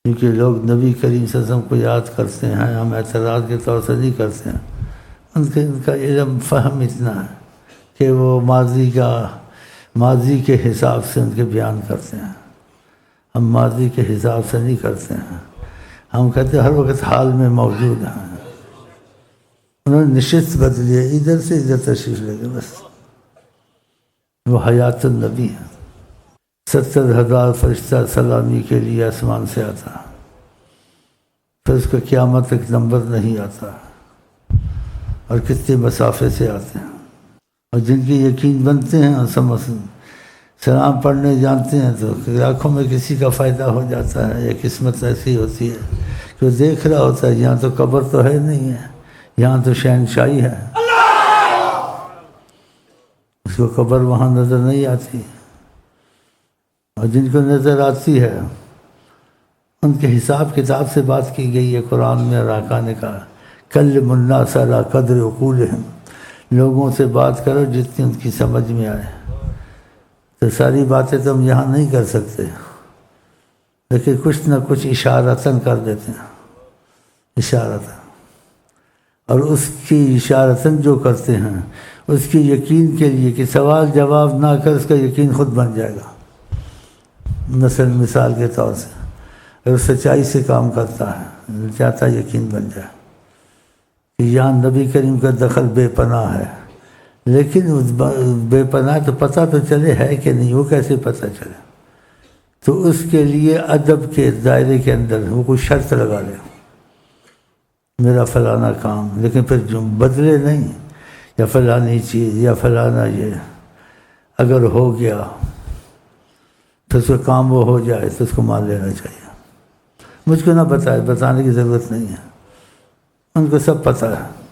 کیونکہ لوگ نبی کریم صلی اللہ علیہ وسلم کو یاد کرتے ہیں، ہم اعتراض کے طور سے نہیں کرتے ہیں۔ ان کا علم فہم اتنا ہے کہ وہ ماضی کے حساب سے ان کے بیان کرتے ہیں، ہم ماضی کے حساب سے نہیں کرتے ہیں، ہم کہتے ہیں ہر وقت حال میں موجود ہیں۔ انہوں نے نشست بدلی ہے، ادھر سے ادھر تشریف لے گئے بس۔ وہ حیات النبی ہے۔ 70,000 فرشتہ سلامی کے لیے آسمان سے آتا، پھر اس کا قیامت تک نمبر نہیں آتا، اور کتنے مسافے سے آتے ہیں، اور جن کی یقین بنتے ہیں اور سلام پڑھنے جانتے ہیں تو آنکھوں میں کسی کا فائدہ ہو جاتا ہے، یا قسمت ایسی ہوتی ہے کہ وہ دیکھ رہا ہوتا ہے یہاں تو قبر تو ہے نہیں ہے، یہاں تو شہنشاہی ہے، اس کو قبر وہاں نظر نہیں آتی۔ اور جن کو نظر آتی ہے ان کے حساب کتاب سے بات کی گئی ہے قرآن میں، اور آقا نے کہا کلم الناس علی قدر عقولہم، لوگوں سے بات کرو جتنی ان کی سمجھ میں آئے۔ تو ساری باتیں تو ہم یہاں نہیں کر سکتے، لیکن کچھ نہ کچھ اشارتاً کر دیتے ہیں، اشارتاً، اور اس کی اشارتاً جو کرتے ہیں اس کی یقین کے لیے کہ سوال جواب نہ کر اس کا یقین خود بن جائے گا۔ مثال کے طور سے اگر سچائی سے کام کرتا ہے چاہتا یقین بن جائے کہ یہاں نبی کریم کا دخل بے پناہ ہے، لیکن بے پناہ تو پتہ تو چلے ہے کہ نہیں، وہ کیسے پتہ چلے؟ تو اس کے لیے ادب کے دائرے کے اندر وہ کوئی شرط لگا لے، میرا فلانا کام، لیکن پھر جو بدلے نہیں، یا فلانی چیز یا فلانا یہ اگر ہو گیا تو اس کا کام وہ ہو جائے تو اس کو مان لینا چاہیے۔ مجھ کو نہ بتائے، بتانے کی ضرورت نہیں ہے، ان کو سب پتہ ہے۔